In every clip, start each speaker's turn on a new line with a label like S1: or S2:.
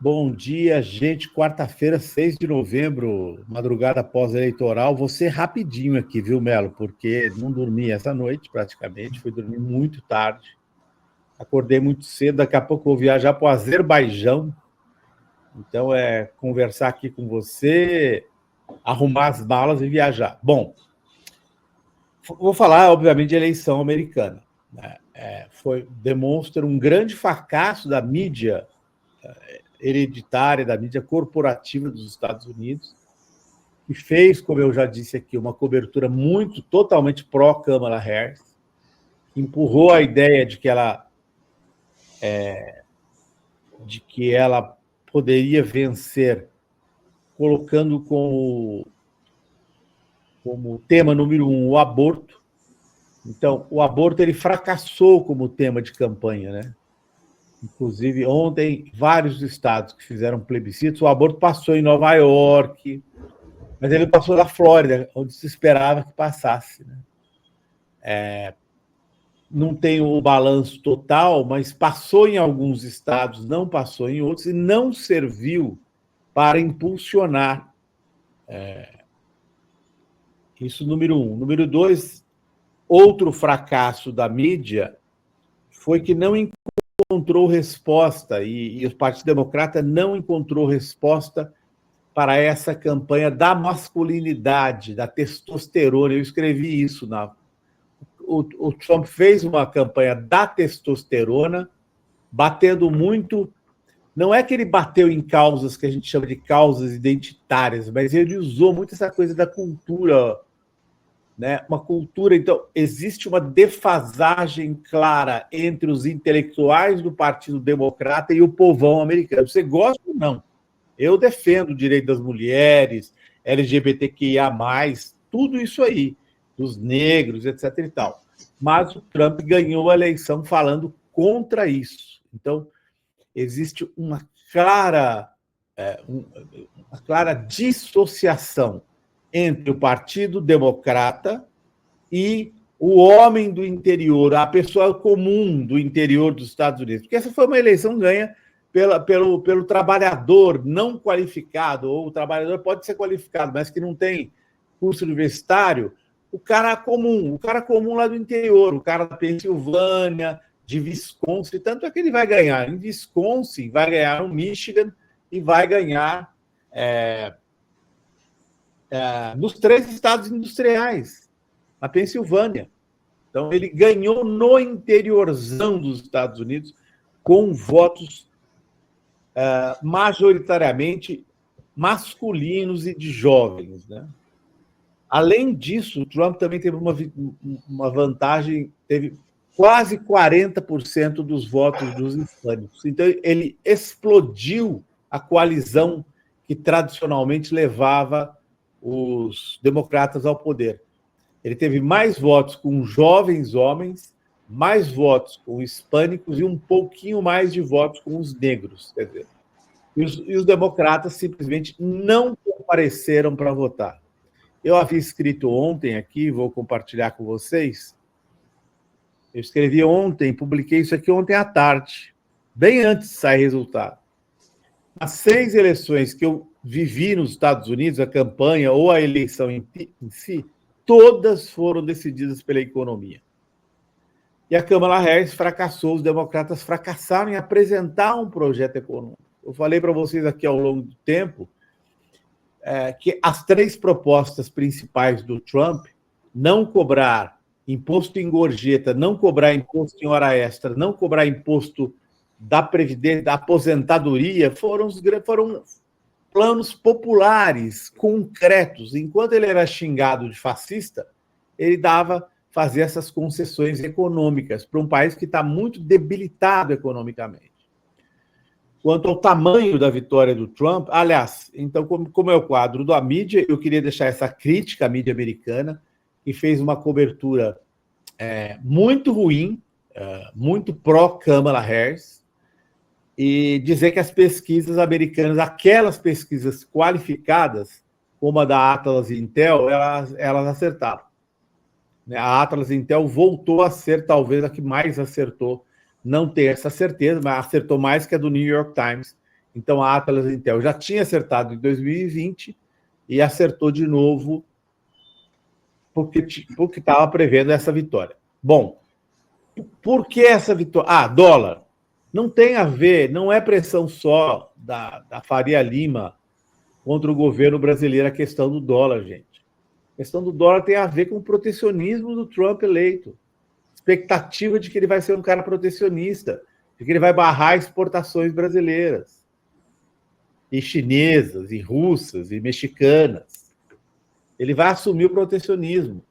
S1: Bom dia, gente. Quarta-feira, 6 de novembro, madrugada pós-eleitoral. Vou ser rapidinho aqui, viu, Melo? Porque não dormi essa noite, praticamente. Fui dormir muito tarde. Acordei muito cedo. Daqui a pouco vou viajar para o Azerbaijão. Então, é conversar aqui com você, arrumar as malas e viajar. Bom, vou falar, obviamente, de eleição americana. Demonstra um grande fracasso da mídia hereditária, da mídia corporativa dos Estados Unidos, que fez, como eu já disse aqui, uma cobertura totalmente pró-Kamala Harris, empurrou a ideia de que ela poderia vencer colocando como tema número 1 o aborto. Então, o aborto ele fracassou como tema de campanha, né? Inclusive, ontem, vários estados que fizeram plebiscitos, o aborto passou em Nova York, mas ele passou na Flórida, onde se esperava que passasse. Né? Não tem o balanço total, mas passou em alguns estados, não passou em outros, e não serviu para impulsionar. Isso, número 1. Número 2, outro fracasso da mídia foi que não encontrou resposta, e o Partido Democrata não encontrou resposta para essa campanha da masculinidade, da testosterona. Eu escrevi isso. O Trump fez uma campanha da testosterona, batendo muito. Não é que ele bateu em causas que a gente chama de causas identitárias, mas ele usou muito essa coisa da cultura, né? Uma cultura. Então, existe uma defasagem clara entre os intelectuais do Partido Democrata e o povão americano. Você gosta ou não? Eu defendo o direito das mulheres, LGBTQIA+, tudo isso aí, dos negros, etc. e tal. Mas o Trump ganhou a eleição falando contra isso. Então, existe uma clara dissociação entre o Partido Democrata e o homem do interior, a pessoa comum do interior dos Estados Unidos. Porque essa foi uma eleição ganha pelo trabalhador não qualificado, ou o trabalhador pode ser qualificado, mas que não tem curso universitário, o cara comum lá do interior, o cara da Pensilvânia, de Wisconsin, tanto é que ele vai ganhar em Wisconsin, vai ganhar no Michigan e vai ganhar nos 3 estados industriais, na Pensilvânia. Então, ele ganhou no interiorzão dos Estados Unidos com votos majoritariamente masculinos e de jovens. Né? Além disso, o Trump também teve uma vantagem, teve quase 40% dos votos dos hispânicos. Então, ele explodiu a coalizão que tradicionalmente levava os democratas ao poder. Ele teve mais votos com jovens homens, mais votos com hispânicos e um pouquinho mais de votos com os negros. Quer dizer, e os democratas simplesmente não compareceram para votar. Eu havia escrito ontem aqui, vou compartilhar com vocês. Eu escrevi ontem, publiquei isso aqui ontem à tarde, bem antes de sair resultado. As 6 eleições que eu vivi nos Estados Unidos, a campanha ou a eleição em si, todas foram decididas pela economia. E a Kamala Harris fracassou, os democratas fracassaram em apresentar um projeto econômico. Eu falei para vocês aqui ao longo do tempo que as 3 propostas principais do Trump, não cobrar imposto em gorjeta, não cobrar imposto em hora extra, não cobrar imposto da previdência, da aposentadoria, foram planos populares, concretos. Enquanto ele era xingado de fascista, ele fazia essas concessões econômicas para um país que está muito debilitado economicamente. Quanto ao tamanho da vitória do Trump, aliás, então, como é o quadro da mídia, eu queria deixar essa crítica à mídia americana, que fez uma cobertura muito ruim, muito pró-Kamala Harris, e dizer que as pesquisas americanas, aquelas pesquisas qualificadas, como a da Atlas Intel, elas acertaram. A Atlas Intel voltou a ser talvez a que mais acertou. Não ter essa certeza, mas acertou mais que a do New York Times, Então, a Atlas Intel já tinha acertado em 2020 e acertou de novo porque estava prevendo essa vitória. Bom, por que essa vitória? Dólar. Não tem a ver, não é pressão só da Faria Lima contra o governo brasileiro a questão do dólar, gente. A questão do dólar tem a ver com o protecionismo do Trump eleito. Expectativa de que ele vai ser um cara protecionista, de que ele vai barrar exportações brasileiras, e chinesas, e russas, e mexicanas. Ele vai assumir o protecionismo.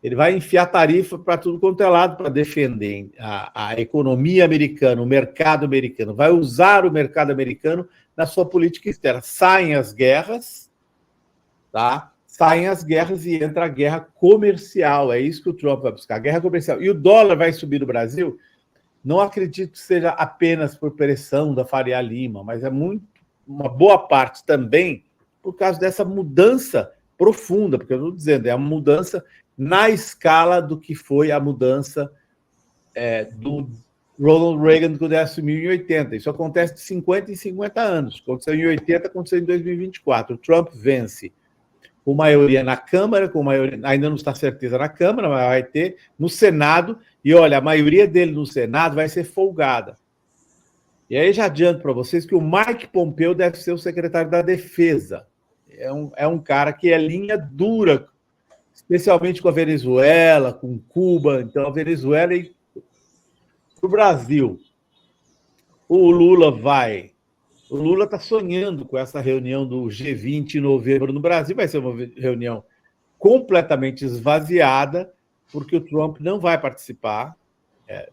S1: Ele vai enfiar tarifa para tudo quanto é lado para defender a economia americana, o mercado americano. Vai usar o mercado americano na sua política externa. Saem as guerras, tá? Saem as guerras e entra a guerra comercial. É isso que o Trump vai buscar, a guerra comercial. E o dólar vai subir no Brasil? Não acredito que seja apenas por pressão da Faria Lima, mas é uma boa parte também por causa dessa mudança profunda, porque eu estou dizendo, é uma mudança na escala do que foi a mudança do Ronald Reagan quando ele assumiu em 80. Isso acontece de 50 em 50 anos. Aconteceu em 80, aconteceu em 2024. O Trump vence com maioria na Câmara, com maioria, ainda não está certeza na Câmara, mas vai ter no Senado, e olha, a maioria dele no Senado vai ser folgada. E aí já adianto para vocês que o Mike Pompeo deve ser o secretário da Defesa. É um cara que é linha dura, especialmente com a Venezuela, com Cuba. Então, a Venezuela e o Brasil. O Lula está sonhando com essa reunião do G20 em novembro no Brasil. Vai ser uma reunião completamente esvaziada, porque o Trump não vai participar,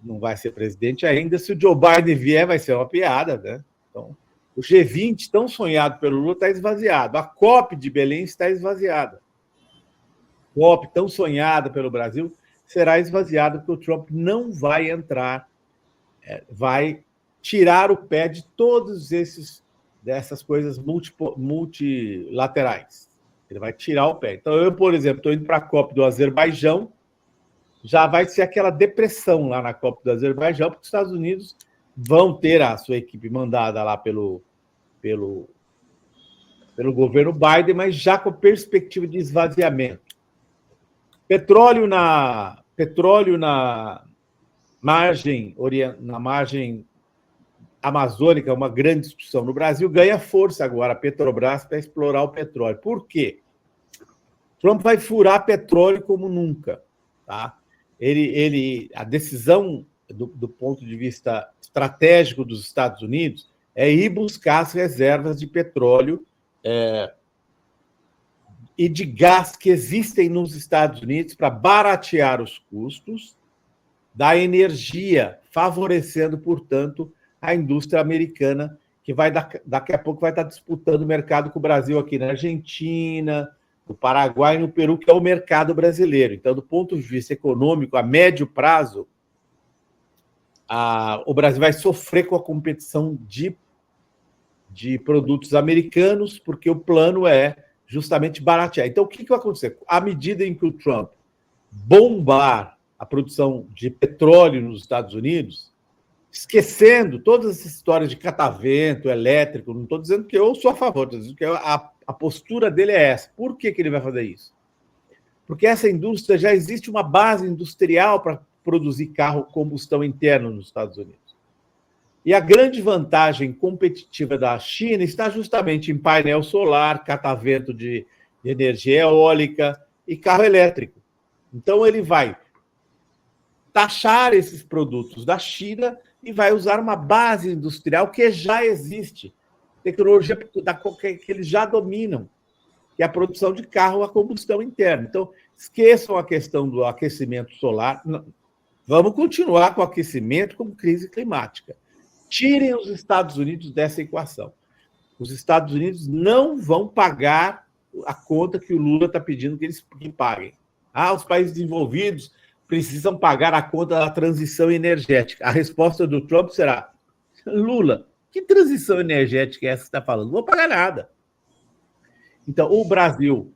S1: não vai ser presidente ainda. Se o Joe Biden vier, vai ser uma piada, né? Então, o G20, tão sonhado pelo Lula, está esvaziado. A COP de Belém está esvaziada. A COP, tão sonhada pelo Brasil, será esvaziada, porque o Trump não vai entrar, vai tirar o pé de todos dessas coisas multilaterais. Ele vai tirar o pé. Então, eu, por exemplo, estou indo para a COP do Azerbaijão, já vai ser aquela depressão lá na COP do Azerbaijão, porque os Estados Unidos vão ter a sua equipe mandada lá pelo governo Biden, mas já com perspectiva de esvaziamento. Petróleo na margem amazônica, uma grande discussão no Brasil, ganha força agora a Petrobras para explorar o petróleo. Por quê? Trump vai furar petróleo como nunca, tá? A decisão do ponto de vista estratégico dos Estados Unidos é ir buscar as reservas de petróleo e de gás que existem nos Estados Unidos para baratear os custos da energia, favorecendo, portanto, a indústria americana, que daqui a pouco vai estar disputando o mercado com o Brasil aqui na Argentina, no Paraguai e no Peru, que é o mercado brasileiro. Então, do ponto de vista econômico, a médio prazo, o Brasil vai sofrer com a competição de produtos americanos, porque o plano é justamente baratear. Então, o que vai acontecer? À medida em que o Trump bombar a produção de petróleo nos Estados Unidos, esquecendo todas essas histórias de catavento, elétrico, não estou dizendo que eu sou a favor, estou dizendo que a postura dele é essa. Por que ele vai fazer isso? Porque essa indústria, já existe uma base industrial para produzir carro combustão interno nos Estados Unidos. E a grande vantagem competitiva da China está justamente em painel solar, catavento de energia eólica e carro elétrico. Então, ele vai taxar esses produtos da China e vai usar uma base industrial que já existe, tecnologia que eles já dominam, que é a produção de carro a combustão interna. Então, esqueçam a questão do aquecimento solar. Vamos continuar com o aquecimento como crise climática. Tirem os Estados Unidos dessa equação. Os Estados Unidos não vão pagar a conta que o Lula está pedindo que eles paguem. Os países desenvolvidos precisam pagar a conta da transição energética. A resposta do Trump será: Lula, que transição energética é essa que você está falando? Não vou pagar nada. Então, o Brasil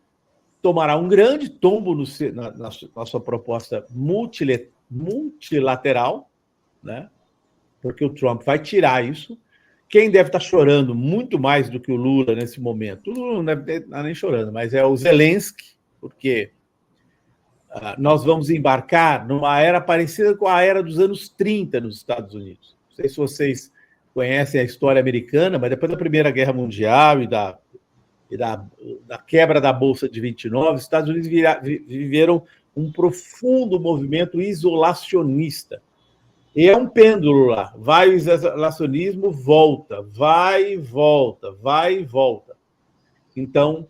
S1: tomará um grande tombo na sua proposta multilateral, né? Porque o Trump vai tirar isso, quem deve estar chorando muito mais do que o Lula nesse momento? O Lula não deve estar nem chorando, mas é o Zelensky, porque nós vamos embarcar numa era parecida com a era dos anos 30 nos Estados Unidos. Não sei se vocês conhecem a história americana, mas depois da Primeira Guerra Mundial e da quebra da Bolsa de 29, os Estados Unidos viveram um profundo movimento isolacionista. E é um pêndulo lá. Vai o isolacionismo, volta, vai e volta, vai e volta. Então,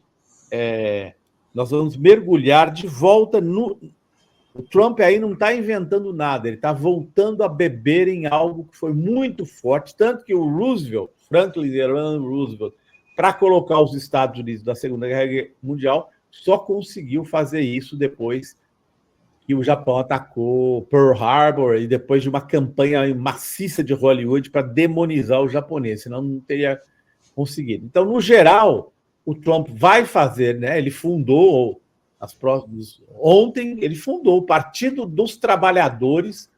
S1: nós vamos mergulhar de volta no... O Trump aí não está inventando nada, ele está voltando a beber em algo que foi muito forte, tanto que o Roosevelt, Franklin Delano Roosevelt, para colocar os Estados Unidos da Segunda Guerra Mundial, só conseguiu fazer isso depois que o Japão atacou Pearl Harbor e depois de uma campanha maciça de Hollywood para demonizar os japoneses, senão não teria conseguido. Então, no geral, o Trump vai fazer, né? Ele fundou ontem ele fundou o Partido dos Trabalhadores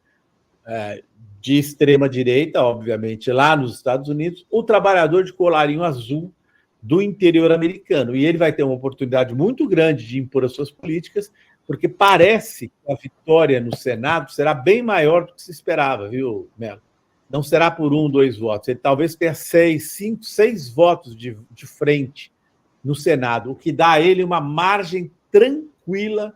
S1: de extrema direita, obviamente, lá nos Estados Unidos, o trabalhador de colarinho azul do interior americano. E ele vai ter uma oportunidade muito grande de impor as suas políticas, porque parece que a vitória no Senado será bem maior do que se esperava, viu, Melo? Não será por 1, 2 votos. Ele talvez tenha 6, 5, 6 votos de frente no Senado, o que dá a ele uma margem tranquila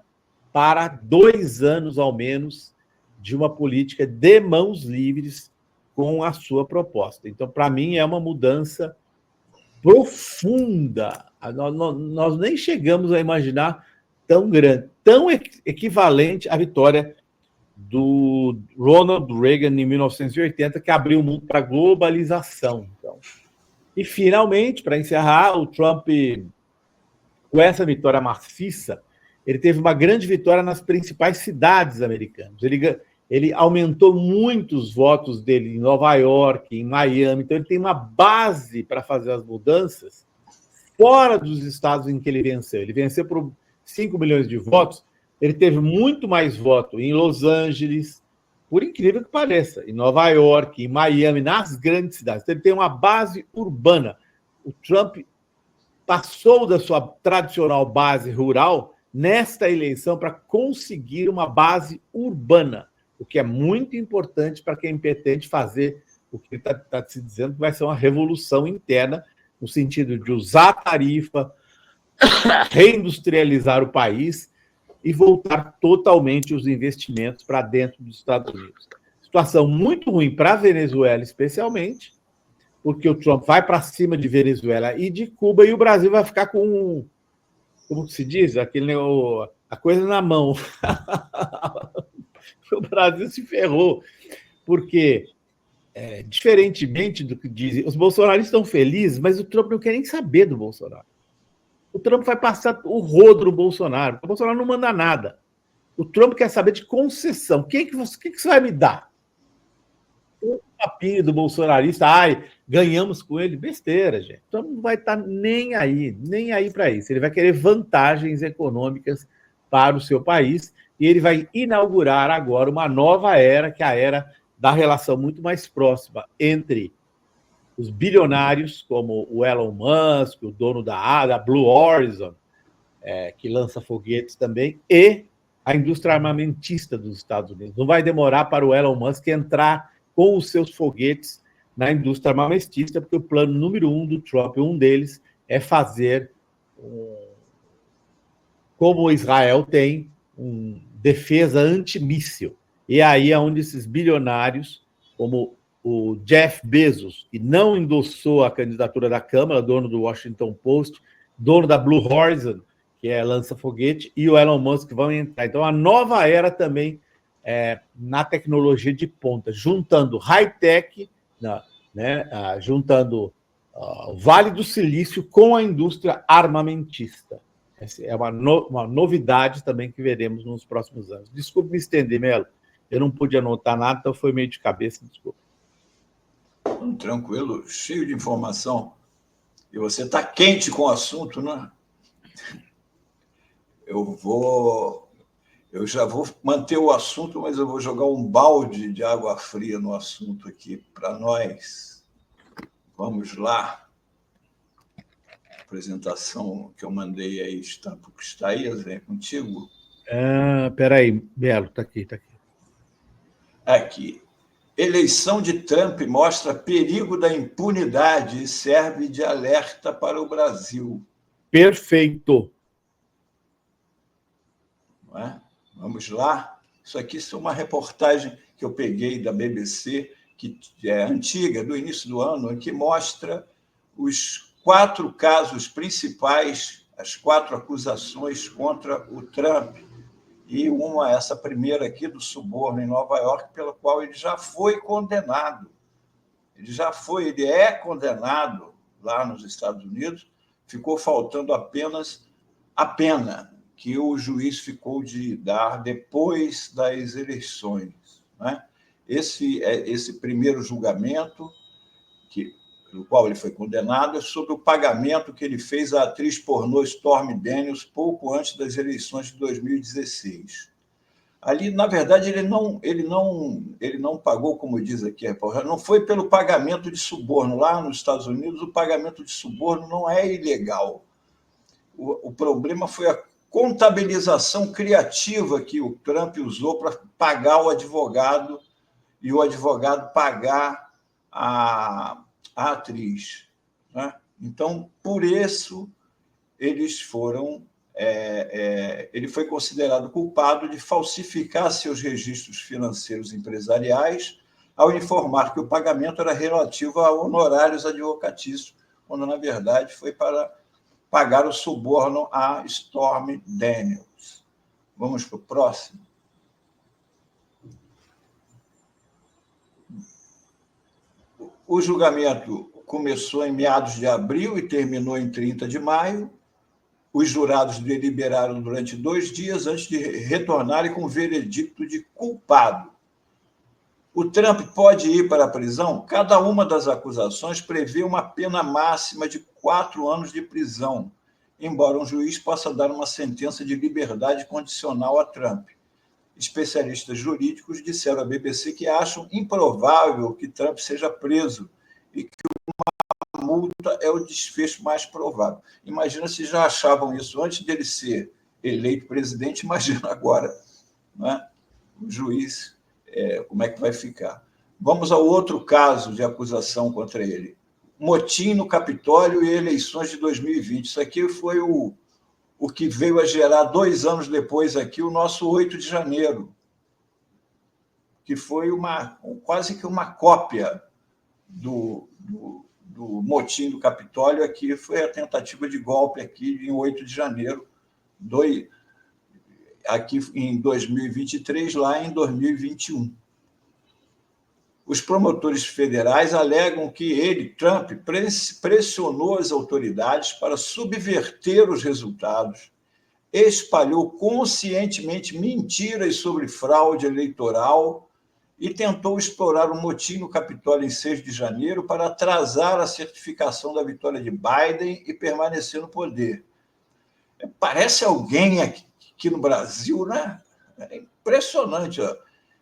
S1: para 2 anos, ao menos, de uma política de mãos livres com a sua proposta. Então, para mim, é uma mudança profunda. Nós nem chegamos a imaginar tão grande, tão equivalente à vitória do Ronald Reagan em 1980, que abriu o mundo para a globalização. Então, e, finalmente, para encerrar, o Trump, com essa vitória maciça, ele teve uma grande vitória nas principais cidades americanas. Ele aumentou muitos votos dele em Nova York, em Miami, então ele tem uma base para fazer as mudanças fora dos estados em que ele venceu. Ele venceu por 5 milhões de votos, ele teve muito mais voto em Los Angeles, por incrível que pareça, em Nova York, em Miami, nas grandes cidades. Então, ele tem uma base urbana. O Trump passou da sua tradicional base rural nesta eleição para conseguir uma base urbana, o que é muito importante para quem pretende fazer o que ele está se dizendo que vai ser uma revolução interna, no sentido de usar a tarifa, reindustrializar o país e voltar totalmente os investimentos para dentro dos Estados Unidos. Situação muito ruim para a Venezuela, especialmente, porque o Trump vai para cima de Venezuela e de Cuba, e o Brasil vai ficar com, como se diz, a coisa na mão. O Brasil se ferrou, porque, diferentemente do que dizem, os bolsonaristas estão felizes, mas o Trump não quer nem saber do Bolsonaro. O Trump vai passar o rodo no Bolsonaro. O Bolsonaro não manda nada. O Trump quer saber de concessão. O que você vai me dar? O papinho do bolsonarista, ganhamos com ele. Besteira, gente. O Trump não vai estar nem aí para isso. Ele vai querer vantagens econômicas para o seu país e ele vai inaugurar agora uma nova era, que é a era da relação muito mais próxima entre os bilionários, como o Elon Musk, o dono da Blue Horizon, que lança foguetes também, e a indústria armamentista dos Estados Unidos. Não vai demorar para o Elon Musk entrar com os seus foguetes na indústria armamentista, porque o plano número 1 do Trump, um deles, é fazer, como Israel tem, defesa antimíssil. E aí é onde esses bilionários, como o Jeff Bezos, que não endossou a candidatura da Câmara, dono do Washington Post, dono da Blue Horizon, que é lança-foguete, e o Elon Musk vão entrar. Então, a nova era também na tecnologia de ponta, juntando high-tech, né, juntando o Vale do Silício com a indústria armamentista. Essa é uma novidade também que veremos nos próximos anos. Desculpe me estender, Melo. Eu não pude anotar nada, então foi meio de cabeça, desculpa.
S2: Tranquilo, cheio de informação. E você está quente com o assunto, né? Eu já vou manter o assunto, mas eu vou jogar um balde de água fria no assunto aqui para nós. Vamos lá. A apresentação que eu mandei aí está aí, Zé, contigo?
S1: Peraí, Belo, está aqui, está aqui.
S2: Aqui. Eleição de Trump mostra perigo da impunidade e serve de alerta para o Brasil.
S1: Perfeito.
S2: Não é? Vamos lá. Isso aqui é uma reportagem que eu peguei da BBC, que é antiga, do início do ano, que mostra os 4 casos principais, as 4 acusações contra o Trump. E essa primeira aqui do suborno em Nova York, pela qual ele já foi condenado. Ele é condenado lá nos Estados Unidos, ficou faltando apenas a pena que o juiz ficou de dar depois das eleições. Né? Esse primeiro julgamento, pelo qual ele foi condenado, é sobre o pagamento que ele fez à atriz pornô Stormy Daniels pouco antes das eleições de 2016. Ali, na verdade, ele não pagou, como diz aqui a reportagem, não foi pelo pagamento de suborno. Lá nos Estados Unidos, o pagamento de suborno não é ilegal. O problema foi a contabilização criativa que o Trump usou para pagar o advogado e o advogado pagar a atriz. Né? Então, por isso, ele foi considerado culpado de falsificar seus registros financeiros empresariais ao informar que o pagamento era relativo a honorários advocatícios, quando, na verdade, foi para pagar o suborno a Stormy Daniels. Vamos para o próximo. O julgamento começou em meados de abril e terminou em 30 de maio. Os jurados deliberaram durante 2 dias antes de retornarem com o veredicto de culpado. O Trump pode ir para a prisão? Cada uma das acusações prevê uma pena máxima de 4 anos de prisão, embora um juiz possa dar uma sentença de liberdade condicional a Trump. Especialistas jurídicos disseram à BBC que acham improvável que Trump seja preso e que uma multa é o desfecho mais provável. Imagina se já achavam isso antes dele ser eleito presidente, imagina agora, não é? O juiz, como é que vai ficar? Vamos ao outro caso de acusação contra ele. Motim no Capitólio e eleições de 2020. Isso aqui foi o que veio a gerar 2 anos depois aqui o nosso 8 de janeiro, que foi quase que uma cópia do motim do Capitólio. Aqui foi a tentativa de golpe aqui em 8 de janeiro, aqui em 2023, lá em 2021. Os promotores federais alegam que Trump, pressionou as autoridades para subverter os resultados, espalhou conscientemente mentiras sobre fraude eleitoral e tentou explorar um motim no Capitólio em 6 de janeiro para atrasar a certificação da vitória de Biden e permanecer no poder. Parece alguém aqui no Brasil, né? É impressionante, ó.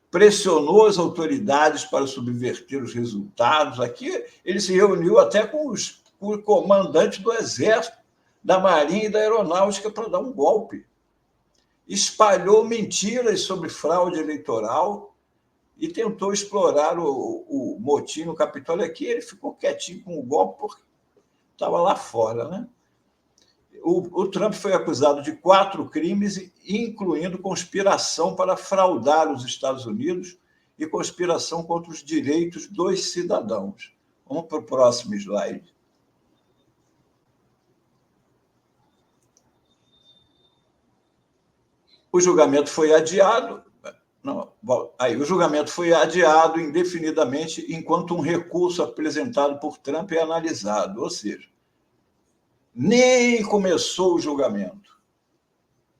S2: Pressionou as autoridades para subverter os resultados. Aqui ele se reuniu até com o comandante do Exército, da Marinha e da Aeronáutica para dar um golpe. Espalhou mentiras sobre fraude eleitoral e tentou explorar o motim no Capitólio. Aqui ele ficou quietinho com o golpe porque estava lá fora, né? O Trump foi acusado de 4 crimes, incluindo conspiração para fraudar os Estados Unidos e conspiração contra os direitos dos cidadãos. Vamos para o próximo slide. O julgamento foi adiado. O julgamento foi adiado indefinidamente enquanto um recurso apresentado por Trump é analisado, ou seja, nem começou o julgamento.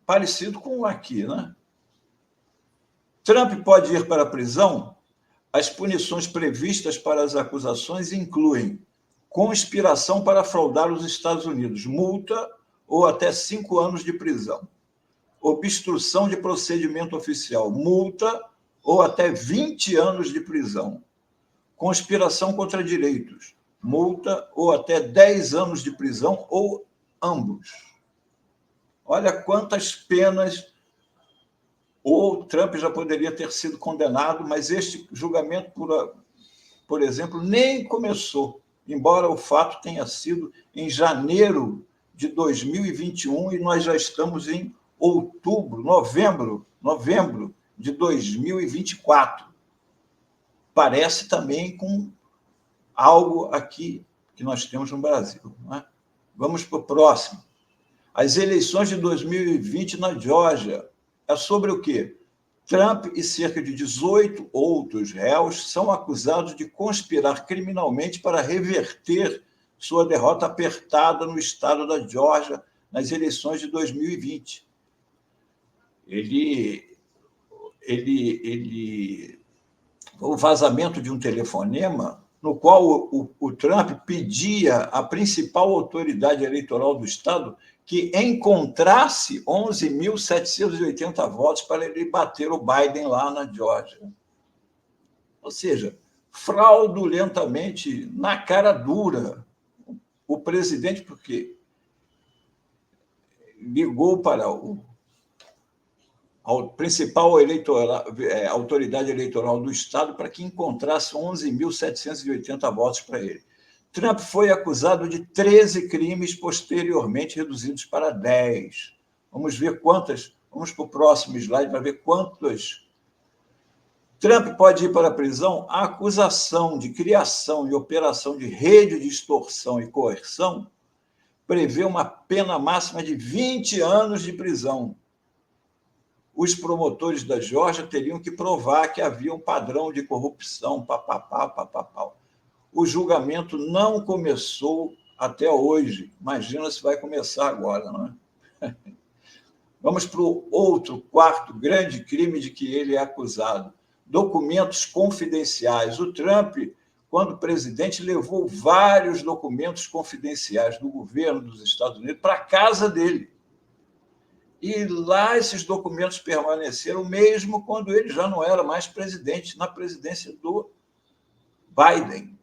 S2: Parecido com aqui, né? Trump pode ir para a prisão? As punições previstas para as acusações incluem conspiração para fraudar os Estados Unidos, multa ou até 5 anos de prisão. Obstrução de procedimento oficial, multa ou até 20 anos de prisão. Conspiração contra direitos, multa ou até 10 anos de prisão, ou ambos. Olha quantas penas. O Trump já poderia ter sido condenado, mas este julgamento, por exemplo, nem começou, embora o fato tenha sido em janeiro de 2021 e nós já estamos em novembro de 2024. Parece também com algo aqui que nós temos no Brasil. Não é? Vamos para o próximo. As eleições de 2020 na Geórgia. É sobre o quê? Trump e cerca de 18 outros réus são acusados de conspirar criminalmente para reverter sua derrota apertada no estado da Geórgia nas eleições de 2020. O vazamento de um telefonema no qual o Trump pedia à principal autoridade eleitoral do estado que encontrasse 11.780 votos para ele bater o Biden lá na Geórgia. Ou seja, fraudulentamente, na cara dura, o presidente, porque ligou para a principal autoridade eleitoral do estado para que encontrasse 11.780 votos para ele. Trump foi acusado de 13 crimes, posteriormente reduzidos para 10. Vamos ver quantas. Vamos para o próximo slide para ver quantas. Trump pode ir para a prisão. A acusação de criação e operação de rede de extorsão e coerção prevê uma pena máxima de 20 anos de prisão. Os promotores da Geórgia teriam que provar que havia um padrão de corrupção, papapá. O julgamento não começou até hoje. Imagina se vai começar agora, não é? Vamos para o outro, quarto grande crime de que ele é acusado. Documentos confidenciais. O Trump, quando presidente, levou vários documentos confidenciais do governo dos Estados Unidos para a casa dele. E lá esses documentos permaneceram, mesmo quando ele já não era mais presidente, na presidência do Biden.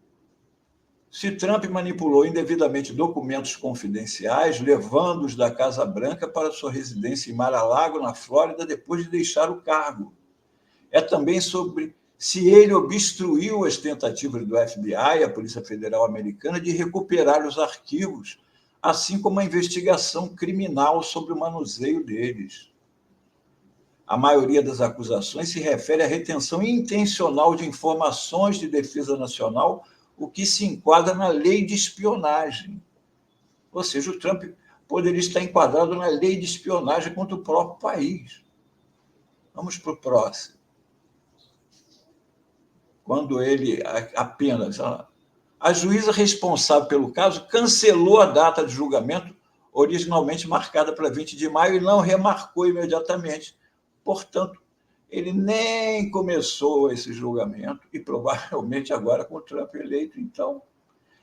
S2: Se Trump manipulou indevidamente documentos confidenciais, levando-os da Casa Branca para sua residência em Mar-a-Lago, na Flórida, depois de deixar o cargo. É também sobre se ele obstruiu as tentativas do FBI, a Polícia Federal Americana, de recuperar os arquivos, assim como a investigação criminal sobre o manuseio deles. A maioria das acusações se refere à retenção intencional de informações de defesa nacional, o que se enquadra na lei de espionagem. Ou seja, o Trump poderia estar enquadrado na lei de espionagem contra o próprio país. Vamos para o próximo. Quando ele apenas... A juíza responsável pelo caso cancelou a data de julgamento, originalmente marcada para 20 de maio, e não remarcou imediatamente. Portanto, ele nem começou esse julgamento, e provavelmente agora com o Trump eleito. Então,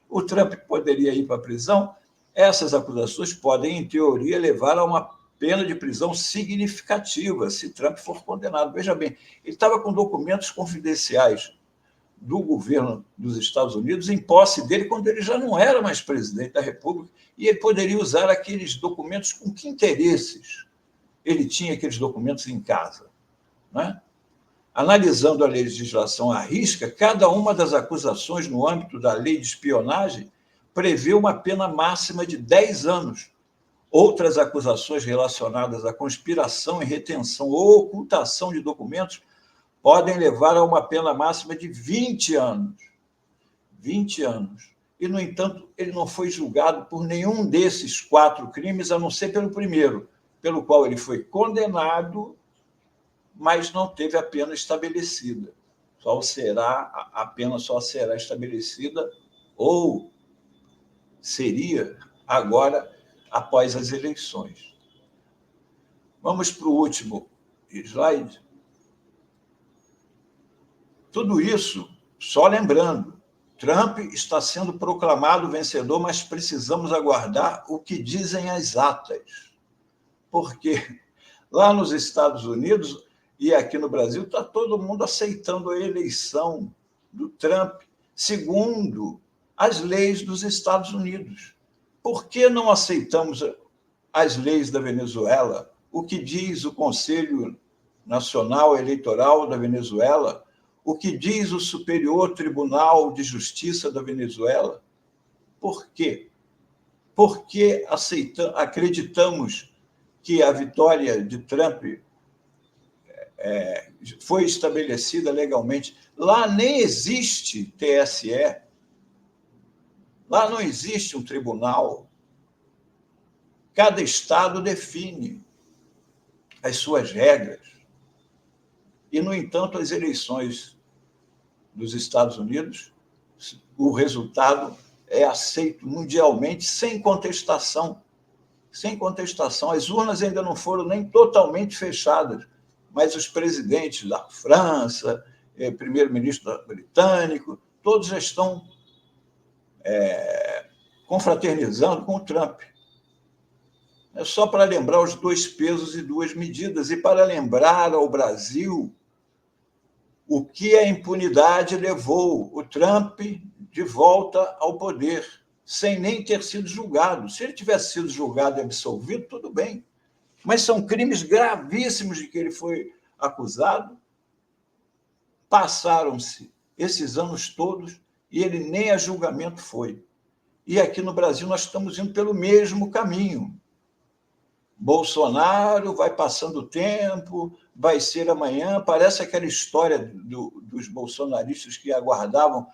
S2: o Trump poderia ir para a prisão. Essas acusações podem, em teoria, levar a uma pena de prisão significativa se Trump for condenado. Veja bem, ele estava com documentos confidenciais do governo dos Estados Unidos em posse dele quando ele já não era mais presidente da República, e ele poderia usar aqueles documentos com que interesses ele tinha aqueles documentos em casa. Não é? Analisando a legislação à risca, cada uma das acusações no âmbito da lei de espionagem prevê uma pena máxima de 10 anos. Outras acusações relacionadas à conspiração e retenção ou ocultação de documentos podem levar a uma pena máxima de 20 anos. 20 anos. E, no entanto, ele não foi julgado por nenhum desses 4 crimes, a não ser pelo primeiro, pelo qual ele foi condenado, mas não teve a pena estabelecida. A pena só será estabelecida, ou seria agora, após as eleições. Vamos para o último slide. Tudo isso, só lembrando, Trump está sendo proclamado vencedor, mas precisamos aguardar o que dizem as atas. Porque lá nos Estados Unidos e aqui no Brasil está todo mundo aceitando a eleição do Trump, segundo as leis dos Estados Unidos. Por que não aceitamos as leis da Venezuela? O que diz o Conselho Nacional Eleitoral da Venezuela? O que diz o Superior Tribunal de Justiça da Venezuela? Por quê? Porque acreditamos que a vitória de Trump foi estabelecida legalmente. Lá nem existe TSE, lá não existe um tribunal. Cada estado define as suas regras. E, no entanto, as eleições dos Estados Unidos, o resultado é aceito mundialmente sem contestação. Sem contestação. As urnas ainda não foram nem totalmente fechadas, mas os presidentes da França, primeiro-ministro britânico, todos já estão confraternizando com o Trump. É só para lembrar os 2 pesos e 2 medidas, e para lembrar ao Brasil o que a impunidade levou o Trump de volta ao poder, sem nem ter sido julgado. Se ele tivesse sido julgado e absolvido, tudo bem. Mas são crimes gravíssimos de que ele foi acusado. Passaram-se esses anos todos e ele nem a julgamento foi. E aqui no Brasil nós estamos indo pelo mesmo caminho. Bolsonaro vai passando o tempo, vai ser amanhã. Parece aquela história dos bolsonaristas que aguardavam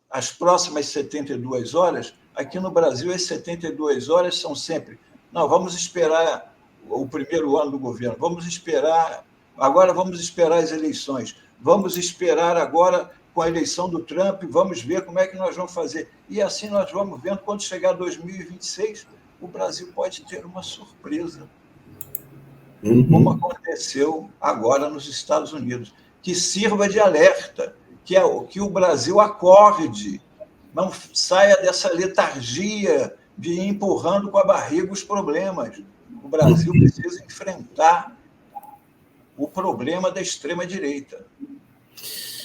S2: as próximas 72 horas. Aqui no Brasil, as 72 horas são sempre: não, vamos esperar o primeiro ano do governo, vamos esperar as eleições, vamos esperar agora com a eleição do Trump, vamos ver como é que nós vamos fazer. E assim nós vamos vendo, quando chegar 2026, o Brasil pode ter uma surpresa, como aconteceu agora nos Estados Unidos, que sirva de alerta, que o Brasil acorde, não saia dessa letargia de ir empurrando com a barriga os problemas. O Brasil precisa enfrentar o problema da extrema-direita.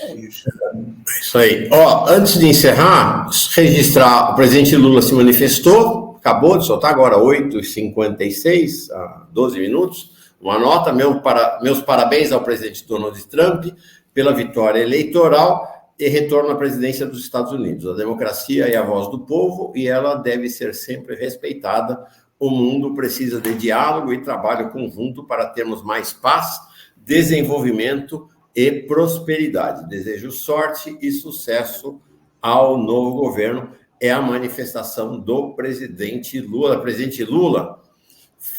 S2: É isso.
S3: É isso aí. Antes de encerrar, registrar, o presidente Lula se manifestou, acabou de soltar agora 8h56, há 12 minutos, uma nota, meus parabéns ao presidente Donald Trump pela vitória eleitoral e retorno à presidência dos Estados Unidos. A democracia é a voz do povo e ela deve ser sempre respeitada. O mundo precisa de diálogo e trabalho conjunto para termos mais paz, desenvolvimento e prosperidade. Desejo sorte e sucesso ao novo governo. É a manifestação do presidente Lula. Presidente Lula,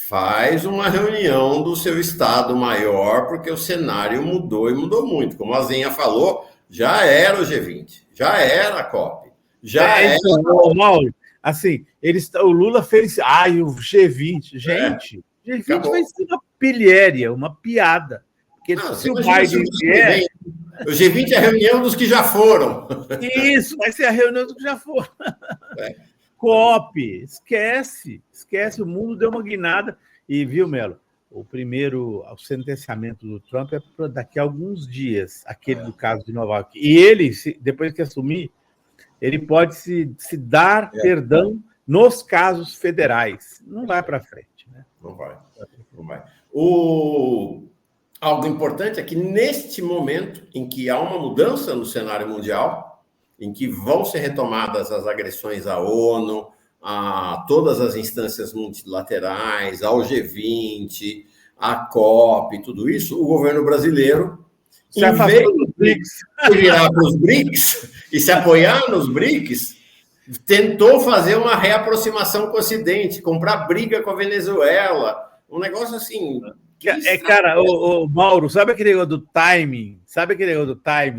S3: faz uma reunião do seu Estado maior, porque o cenário mudou e mudou muito. Como a Zenha falou, já era o G20, já era a COP, já era...
S1: Então, Mauro, assim, o Lula fez... o G20. Gente, G20 acabou. Vai ser uma pilhéria, uma piada. Porque se o Biden vier...
S3: O G20 é a reunião dos que já foram.
S1: Isso, vai ser a reunião dos que já foram. COP, esquece, o mundo deu uma guinada. E, viu, Melo, o sentenciamento do Trump é para daqui a alguns dias, aquele do caso de Nova York. E ele, depois que assumir, ele pode se dar perdão nos casos federais. Não vai para frente, né?
S3: Não vai. Algo importante é que, neste momento em que há uma mudança no cenário mundial, em que vão ser retomadas as agressões à ONU, a todas as instâncias multilaterais, ao G20, à COP, tudo isso, o governo brasileiro, em vez de virar para os BRICS e se apoiar nos BRICS, tentou fazer uma reaproximação com o Ocidente, comprar briga com a Venezuela, um negócio assim...
S1: Cara, Mauro, sabe aquele negócio do timing?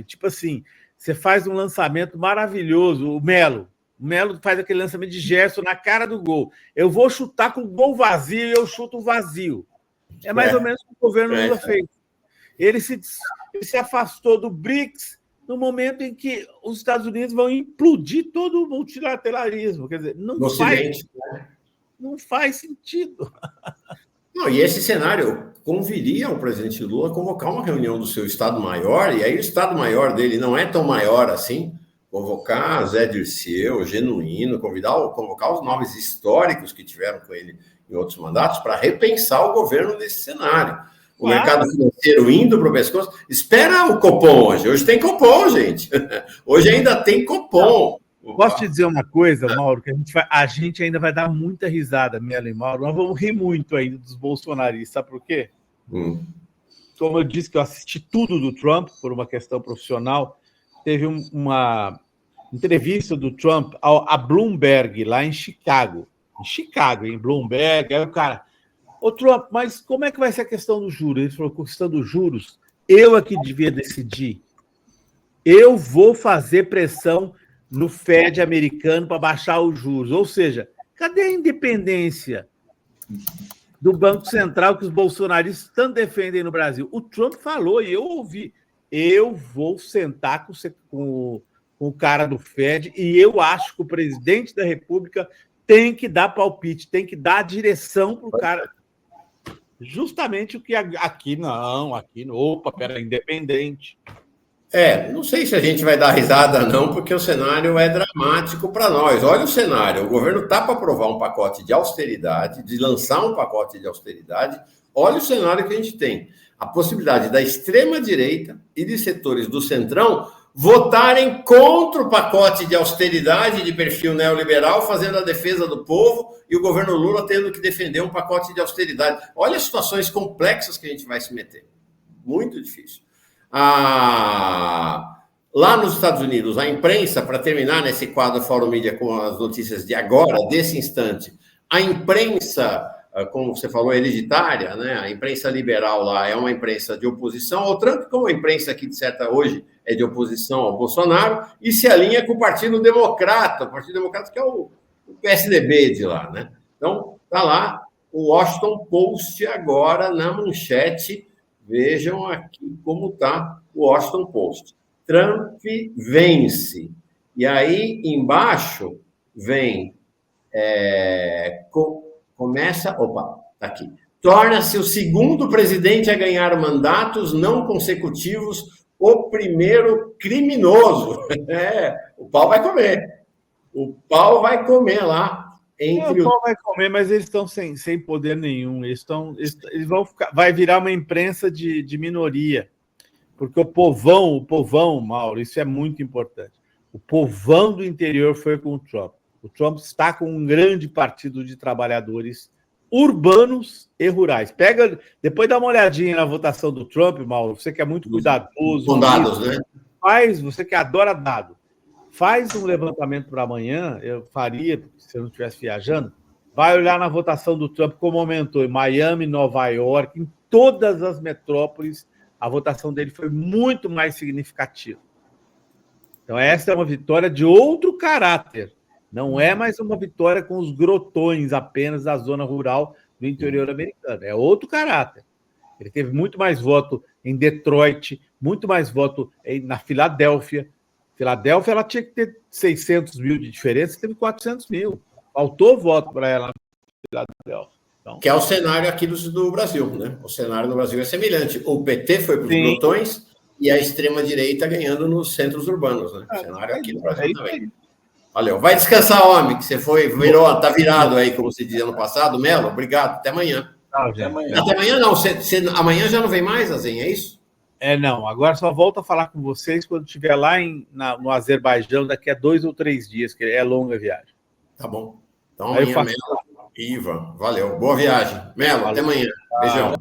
S1: Tipo assim, você faz um lançamento maravilhoso, o Melo faz aquele lançamento de Gerson na cara do gol. Eu vou chutar com o gol vazio e eu chuto vazio. É mais ou menos o que o governo Lula fez. Ele se afastou do BRICS no momento em que os Estados Unidos vão implodir todo o multilateralismo. Quer dizer, não faz sentido.
S3: Não, e esse cenário conviria ao presidente Lula a convocar uma reunião do seu Estado-Maior, e aí o Estado-Maior dele não é tão maior assim, convocar Zé Dirceu, Genuíno, convocar os nomes históricos que tiveram com ele em outros mandatos para repensar o governo nesse cenário. O mercado financeiro indo para o pescoço. Espera o Copom hoje. Hoje tem Copom, gente. Hoje ainda tem Copom.
S1: Posso te dizer uma coisa, Mauro, que a gente ainda vai dar muita risada, Melo e Mauro. Nós vamos rir muito ainda dos bolsonaristas. Sabe por quê? Como eu disse que eu assisti tudo do Trump por uma questão profissional, teve uma entrevista do Trump a Bloomberg, lá em Chicago. Em Bloomberg. Aí o cara... Ô, Trump, mas como é que vai ser a questão dos juros? Ele falou, questão dos juros, eu é que devia decidir. Eu vou fazer pressão no Fed americano para baixar os juros. Ou seja, cadê a independência do Banco Central que os bolsonaristas tanto defendem no Brasil? O Trump falou, e eu ouvi, eu vou sentar com o cara do Fed e eu acho que o presidente da República tem que dar palpite, tem que dar direção para o cara... Justamente o que aqui não, opa, pera, independente.
S3: Não sei se a gente vai dar risada, não, porque o cenário é dramático para nós. Olha o cenário, o governo está para aprovar um pacote de austeridade, de lançar um pacote de austeridade. Olha o cenário que a gente tem. A possibilidade da extrema-direita e de setores do centrão votarem contra o pacote de austeridade de perfil neoliberal, fazendo a defesa do povo, e o governo Lula tendo que defender um pacote de austeridade. Olha as situações complexas que a gente vai se meter. Muito difícil. Lá nos Estados Unidos, a imprensa, para terminar nesse quadro Fórum Mídia com as notícias de agora, desse instante, a imprensa, como você falou, hereditária, né? A imprensa liberal lá é uma imprensa de oposição ao Trump, como a imprensa que, de certa hoje, é de oposição ao Bolsonaro, e se alinha com o Partido Democrata, que é o PSDB de lá, né? Então, está lá o Washington Post agora na manchete. Vejam aqui como está o Washington Post. Trump vence. E aí, embaixo, vem... começa... Opa, está aqui. Torna-se o segundo presidente a ganhar mandatos não consecutivos, o primeiro criminoso. O pau vai comer. O pau vai comer lá.
S1: O pau vai comer, mas eles estão sem poder nenhum. Eles vão ficar, vai virar uma imprensa de minoria. Porque o povão, Mauro, isso é muito importante. O povão do interior foi com o Trump. O Trump está com um grande partido de trabalhadores urbanos e rurais. Depois dá uma olhadinha na votação do Trump, Mauro. Você que é muito cuidadoso.
S3: Com dados, né?
S1: Você que adora dado. Faz um levantamento para amanhã, eu faria, se eu não estivesse viajando, vai olhar na votação do Trump como aumentou em Miami, Nova York, em todas as metrópoles, a votação dele foi muito mais significativa. Então, essa é uma vitória de outro caráter. Não é mais uma vitória com os grotões apenas da zona rural do interior americano. É outro caráter. Ele teve muito mais voto em Detroit, muito mais voto na Filadélfia. Filadélfia, ela tinha que ter 600 mil de diferença, teve 400 mil. Faltou voto para ela na Filadélfia. Então,
S3: que é o cenário aqui do Brasil, né? O cenário no Brasil é semelhante. O PT foi para os grotões e a extrema-direita ganhando nos centros urbanos, né? O cenário aqui no Brasil também. Valeu. Vai descansar, homem, que você tá virado aí, como se dizia no passado. Melo, obrigado. Até amanhã.
S2: Até amanhã.
S3: Até amanhã não. Amanhã já não vem mais, Azen, é isso?
S1: Não. Agora só volto a falar com vocês quando estiver lá no Azerbaijão daqui a 2 ou 3 dias, que é longa a viagem.
S3: Tá bom. Então amanhã, Melo, Iva, valeu. Boa viagem. Melo, até amanhã. Beijão.